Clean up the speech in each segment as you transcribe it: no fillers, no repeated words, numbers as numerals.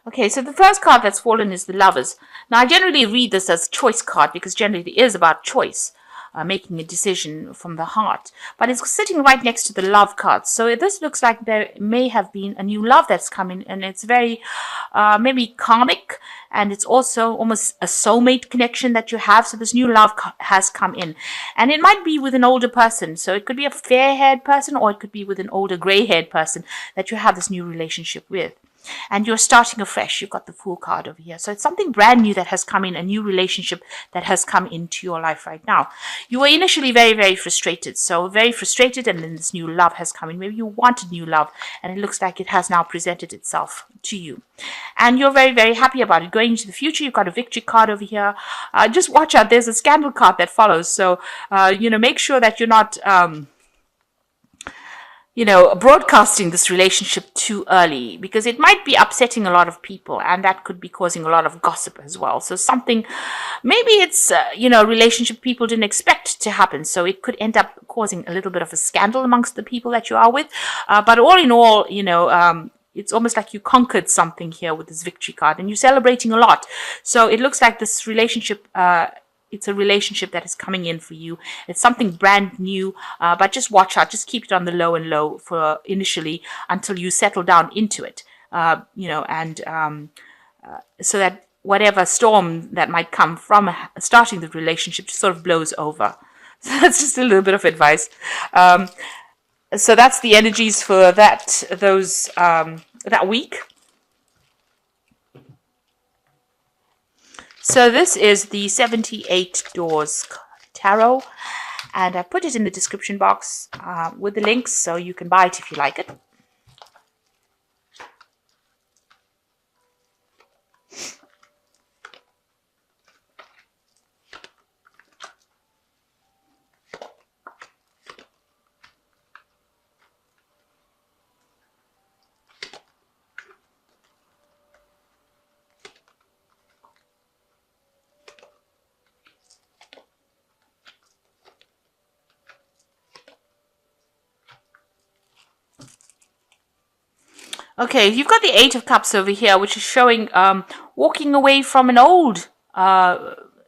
Okay, so the first card that's fallen is the Lovers. Now, I generally read this as a choice card because generally it is about choice, making a decision from the heart. But it's sitting right next to the Love card. So this looks like there may have been a new love that's coming, and it's very maybe karmic, and it's also almost a soulmate connection that you have. So this new love has come in, and it might be with an older person. So it could be a fair-haired person, or it could be with an older gray-haired person that you have this new relationship with. And you're starting afresh. You've got the Fool card over here. So it's something brand new that has come in, a new relationship that has come into your life right now. You were initially very, very frustrated. So very frustrated, and then this new love has come in. Maybe you wanted new love, and it looks like it has now presented itself to you. And you're very, very happy about it. Going into the future, you've got a victory card over here. Just watch out. There's a scandal card that follows. So, make sure that you're not... broadcasting this relationship too early, because it might be upsetting a lot of people, and that could be causing a lot of gossip as well. So something, maybe it's, relationship people didn't expect to happen. So it could end up causing a little bit of a scandal amongst the people that you are with. But all in all, it's almost like you conquered something here with this victory card, and you're celebrating a lot. So it looks like this relationship, it's a relationship that is coming in for you. It's something brand new, but just watch out. Just keep it on the low and low for initially until you settle down into it, so that whatever storm that might come from starting the relationship just sort of blows over. So that's just a little bit of advice. So that's the energies for that week. So this is the 78 Doors Tarot, and I put it in the description box with the links, so you can buy it if you like it. Okay, you've got the Eight of Cups over here, which is showing walking away from an old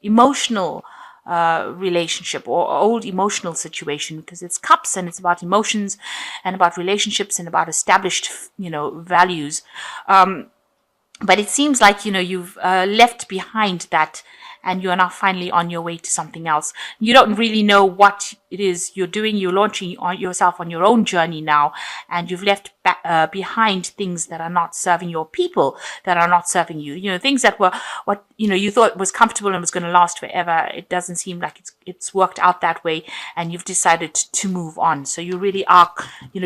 emotional relationship or old emotional situation, because it's cups and it's about emotions and about relationships and about established, values. But it seems like, you've left behind that, and you are now finally on your way to something else. You don't really know what it is you're doing. You're launching yourself on your own journey now, and you've left behind things that are not serving your people, that are not serving you. Things that were what you thought was comfortable and was going to last forever. It doesn't seem like it's worked out that way, and you've decided to move on. So you really are,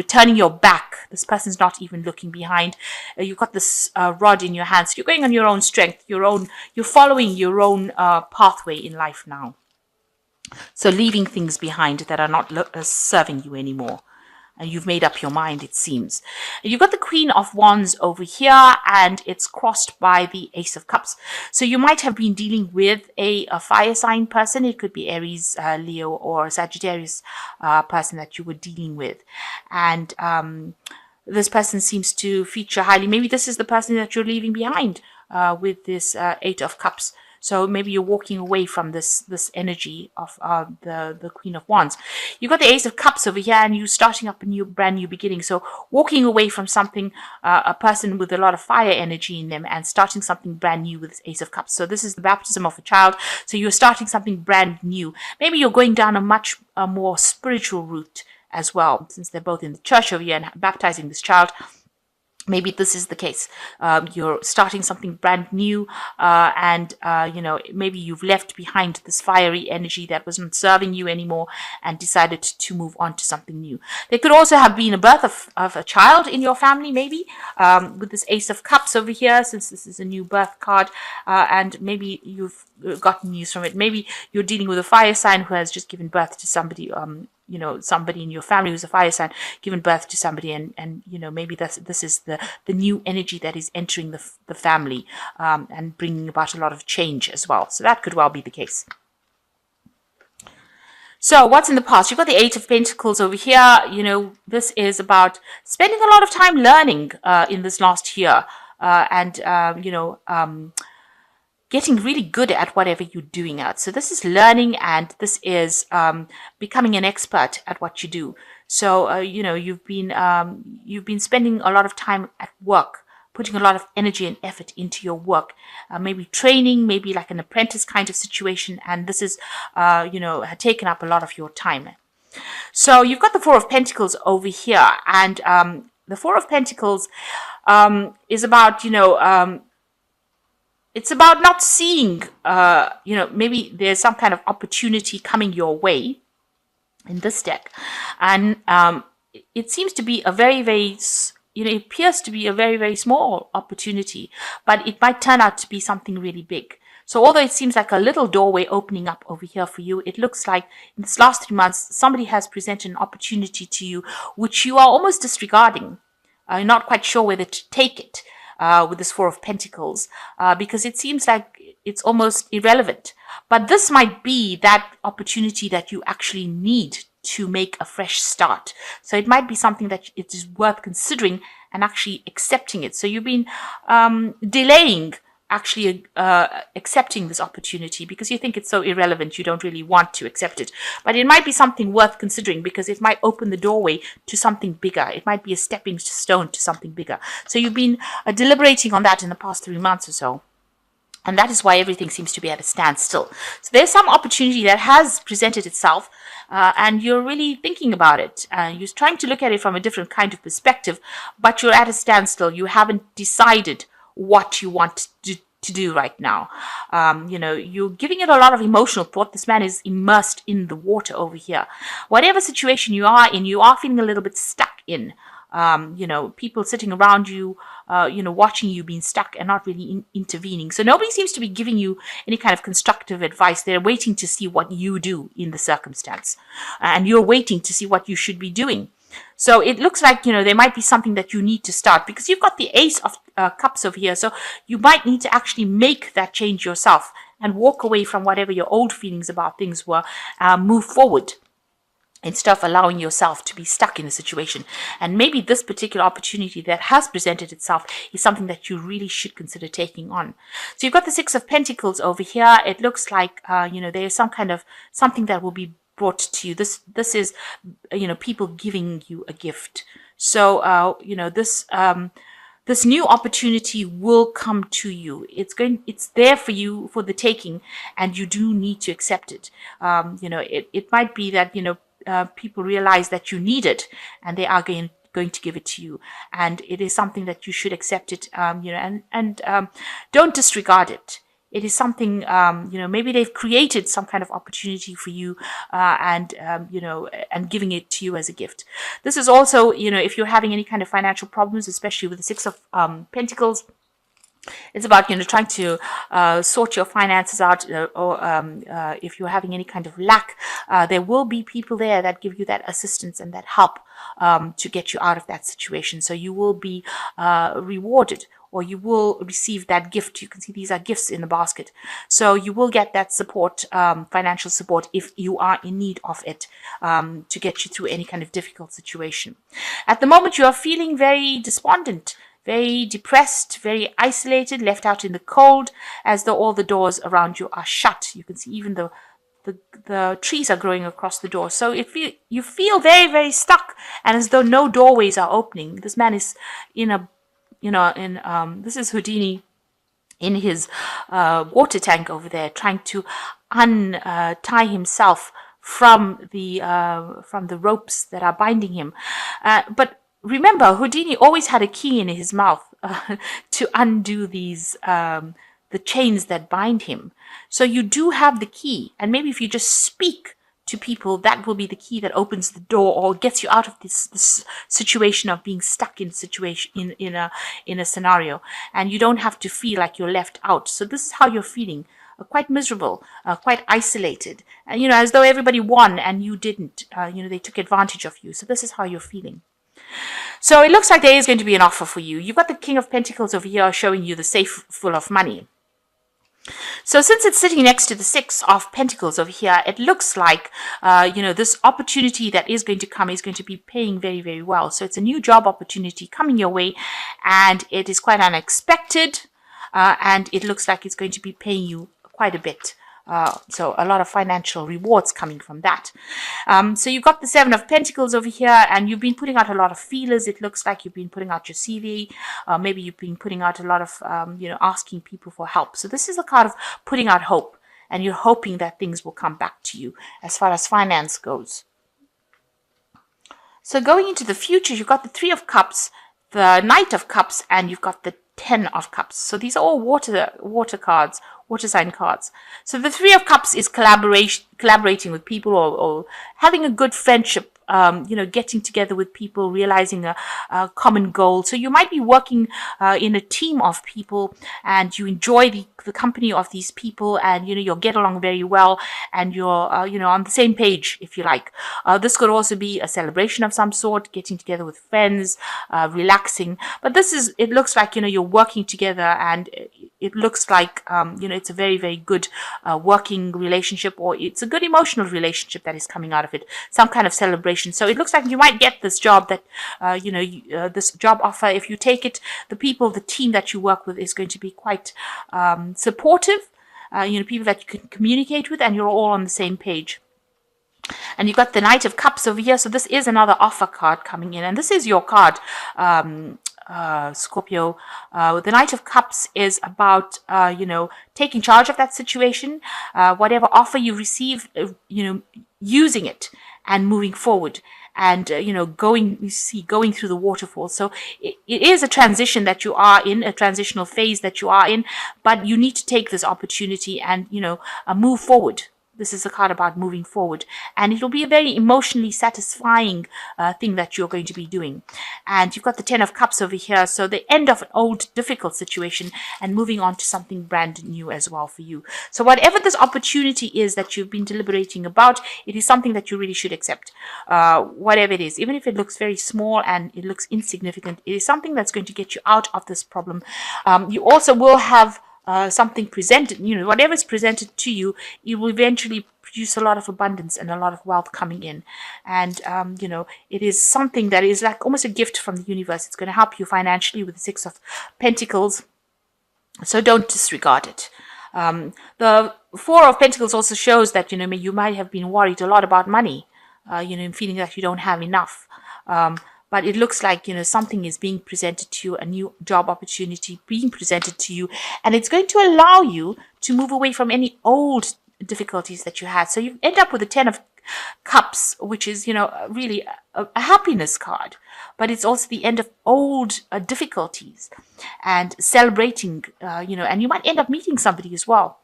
turning your back. This person's not even looking behind. You've got this rod in your hands. So you're going on your own strength, you're following your own pathway in life now. So leaving things behind that are not serving you anymore. And you've made up your mind, it seems. You've got the Queen of Wands over here, and it's crossed by the Ace of Cups. So you might have been dealing with a fire sign person. It could be Aries, Leo, or Sagittarius person that you were dealing with. And this person seems to feature highly. Maybe this is the person that you're leaving behind with this Eight of Cups. So maybe you're walking away from this energy of the Queen of Wands. You've got the Ace of Cups over here, and you're starting up a brand new beginning. So walking away from something, a person with a lot of fire energy in them, and starting something brand new with this Ace of Cups. So this is the baptism of a child. So you're starting something brand new. Maybe you're going down a much more spiritual route as well, since they're both in the church over here and baptizing this child. Maybe this is the case. You're starting something brand new, and maybe you've left behind this fiery energy that wasn't serving you anymore and decided to move on to something new. There could also have been a birth of a child in your family, maybe, with this Ace of Cups over here, since this is a new birth card, and maybe you've gotten news from it. Maybe you're dealing with a fire sign who has just given birth to somebody, somebody in your family who's a fire sign, given birth to somebody, and maybe this is the new energy that is entering the family, and bringing about a lot of change as well. So that could well be the case. So what's in the past? You've got the Eight of Pentacles over here. This is about spending a lot of time learning in this last year. and getting really good at whatever you're doing out. So this is learning, and this is becoming an expert at what you do. So you've been spending a lot of time at work, putting a lot of energy and effort into your work, maybe training, maybe like an apprentice kind of situation, and this is had taken up a lot of your time. So you've got the Four of Pentacles over here, and the Four of Pentacles is about it's about not seeing, maybe there's some kind of opportunity coming your way in this deck. And it seems to be a very, very, it appears to be a very, very small opportunity, but it might turn out to be something really big. So although it seems like a little doorway opening up over here for you, it looks like in this last 3 months, somebody has presented an opportunity to you, which you are almost disregarding. You're not quite sure whether to take it. With this Four of Pentacles, because it seems like it's almost irrelevant. But this might be that opportunity that you actually need to make a fresh start. So it might be something that it is worth considering and actually accepting it. So you've been delaying actually accepting this opportunity because you think it's so irrelevant, you don't really want to accept it. But it might be something worth considering because it might open the doorway to something bigger. It might be a stepping stone to something bigger. So you've been deliberating on that in the past 3 months or so. And that is why everything seems to be at a standstill. So there's some opportunity that has presented itself, and you're really thinking about it. You're trying to look at it from a different kind of perspective, but you're at a standstill. You haven't decided what you want to do right now. You're giving it a lot of emotional thought. This man is immersed in the water over here. Whatever situation you are in, you are feeling a little bit stuck in. People sitting around you, watching you being stuck and not really intervening. So nobody seems to be giving you any kind of constructive advice. They're waiting to see what you do in the circumstance. And you're waiting to see what you should be doing. So it looks like, there might be something that you need to start because you've got the Ace of Cups over here. So you might need to actually make that change yourself and walk away from whatever your old feelings about things were, move forward instead of allowing yourself to be stuck in a situation. And maybe this particular opportunity that has presented itself is something that you really should consider taking on. So you've got the Six of Pentacles over here. It looks like, there's some kind of something that will be brought to you. This is, people giving you a gift. So, this new opportunity will come to you. It's there for you for the taking, and you do need to accept it. It might be that, people realize that you need it and they are going to give it to you. And it is something that you should accept it, and don't disregard it. It is something, maybe they've created some kind of opportunity for you, and giving it to you as a gift. This is also, if you're having any kind of financial problems, especially with the Six of Pentacles, it's about, trying to sort your finances out, or if you're having any kind of lack, there will be people there that give you that assistance and that help to get you out of that situation. So you will be rewarded, or you will receive that gift. You can see these are gifts in the basket. So you will get that support, financial support, if you are in need of it, to get you through any kind of difficult situation. At the moment, you are feeling very despondent, very depressed, very isolated, left out in the cold, as though all the doors around you are shut. You can see even the trees are growing across the door. So you feel very, very stuck, and as though no doorways are opening. This man is this is Houdini in his water tank over there, trying to untie himself from the ropes that are binding him. But remember, Houdini always had a key in his mouth to undo these the chains that bind him. So you do have the key, and maybe if you just speak to people, that will be the key that opens the door or gets you out of this situation of being stuck in a scenario, and you don't have to feel like you're left out. So this is how you're feeling, quite miserable, quite isolated, and as though everybody won and you didn't. They took advantage of you. So this is how you're feeling. So it looks like there is going to be an offer for you. You've got the King of Pentacles over here showing you the safe full of money. So since it's sitting next to the Six of Pentacles over here, it looks like, this opportunity that is going to come is going to be paying very, very well. So it's a new job opportunity coming your way, and it is quite unexpected, and it looks like it's going to be paying you quite a bit. So a lot of financial rewards coming from that. So you've got the Seven of Pentacles over here, and you've been putting out a lot of feelers. It looks like you've been putting out your CV. Maybe you've been putting out a lot of, asking people for help. So this is a card of putting out hope, and you're hoping that things will come back to you as far as finance goes. So going into the future, you've got the Three of Cups, the Knight of Cups, and you've got the Ten of Cups. So these are all water cards, water sign cards. So the Three of Cups is collaborating with people, or having a good friendship, getting together with people, realizing a common goal. So you might be working in a team of people, and you enjoy the company of these people, and you'll get along very well, and you're on the same page, if you like. This could also be a celebration of some sort, getting together with friends, relaxing. But it looks like you're working together, and it looks like it's a very, very good working relationship, or it's a good emotional relationship that is coming out of it, some kind of celebration. So it looks like you might get this job that this job offer. If you take it, the team that you work with is going to be quite supportive, people that you can communicate with, and you're all on the same page. And you've got the Knight of Cups over here. So this is another offer card coming in, and this is your card, Scorpio. The Knight of Cups is about, taking charge of that situation, whatever offer you receive, using it and moving forward, and going through the waterfall. So it is a transition that you are in, a transitional phase that you are in, but you need to take this opportunity and move forward. This is a card about moving forward, and it'll be a very emotionally satisfying thing that you're going to be doing. And you've got the Ten of Cups over here, so the end of an old, difficult situation and moving on to something brand new as well for you. So whatever this opportunity is that you've been deliberating about, it is something that you really should accept. Whatever it is, even if it looks very small and it looks insignificant, it is something that's going to get you out of this problem. You also will have something presented, whatever is presented to you, it will eventually produce a lot of abundance and a lot of wealth coming in. And, it is something that is like almost a gift from the universe. It's going to help you financially with the Six of Pentacles. So don't disregard it. The Four of Pentacles also shows that, you might have been worried a lot about money, feeling that you don't have enough. But it looks like, something is being presented to you, a new job opportunity being presented to you, and it's going to allow you to move away from any old difficulties that you had. So you end up with a Ten of Cups, which is, really a happiness card, but it's also the end of old difficulties and celebrating, and you might end up meeting somebody as well.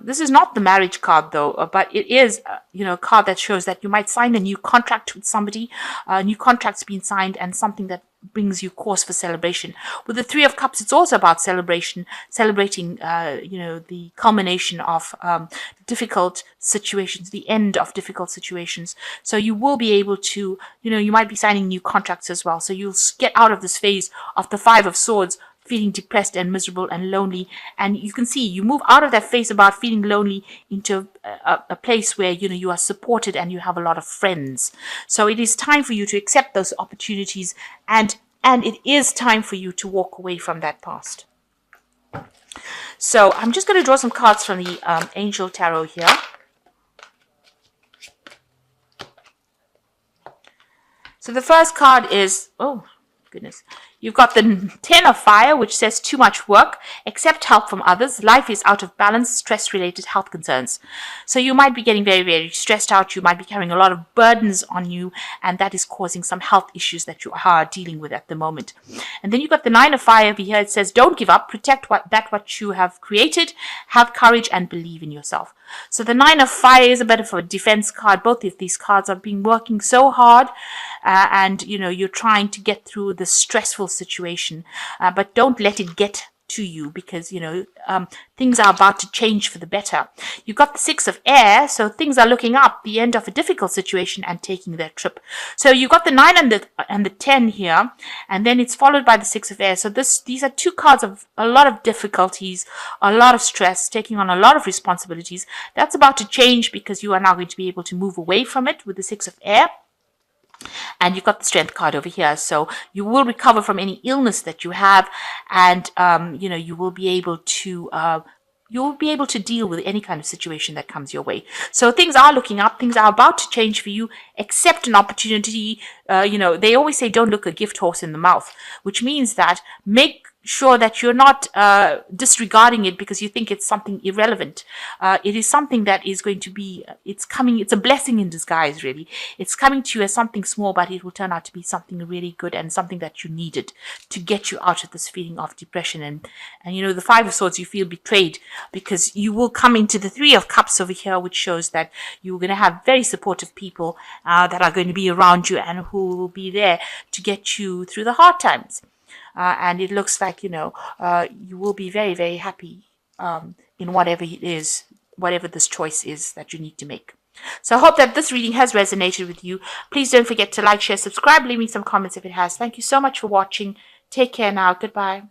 This is not the marriage card though, but it is, a card that shows that you might sign a new contract with somebody, a new contract's been signed, and something that brings you cause for celebration. With the Three of Cups, it's also about celebrating, the culmination of difficult situations, the end of difficult situations. So you will be able to, you might be signing new contracts as well. So you'll get out of this phase of the Five of Swords, feeling depressed and miserable and lonely, and you can see you move out of that phase about feeling lonely into a place where you are supported and you have a lot of friends. So it is time for you to accept those opportunities, and it is time for you to walk away from that past. So I'm just going to draw some cards from the Angel Tarot here. So the first card is, oh goodness, you've got the Ten of Fire, which says too much work, accept help from others, life is out of balance, stress-related health concerns. So you might be getting very, very stressed out, you might be carrying a lot of burdens on you, and that is causing some health issues that you are dealing with at the moment. And then you've got the Nine of Fire over here. It says don't give up, protect what you have created, have courage and believe in yourself. So the Nine of Fire is a bit of a defense card. Both of these cards are working so hard, and you're trying to get through the stressful situation, but don't let it get to you, because things are about to change for the better. You've got the Six of Air, so things are looking up, the end of a difficult situation and taking their trip. So you've got the 9 and the 10 here, and then it's followed by the Six of Air. So these are two cards of a lot of difficulties, a lot of stress, taking on a lot of responsibilities. That's about to change, because you are now going to be able to move away from it with the Six of Air. And you've got the Strength card over here, so you will recover from any illness that you have, and you will be able to deal with any kind of situation that comes your way. So things are looking up, things are about to change for you. Accept an opportunity. They always say don't look a gift horse in the mouth, which means that make sure that you're not disregarding it because you think it's something irrelevant. It is something that is going to be, it's a blessing in disguise, really. It's coming to you as something small, but it will turn out to be something really good and something that you needed to get you out of this feeling of depression. And the Five of Swords, you feel betrayed because you will come into the Three of Cups over here, which shows that you're going to have very supportive people that are going to be around you and who will be there to get you through the hard times. And it looks like, you will be very, very happy in whatever it is, whatever this choice is that you need to make. So I hope that this reading has resonated with you. Please don't forget to like, share, subscribe, leave me some comments if it has. Thank you so much for watching. Take care now. Goodbye.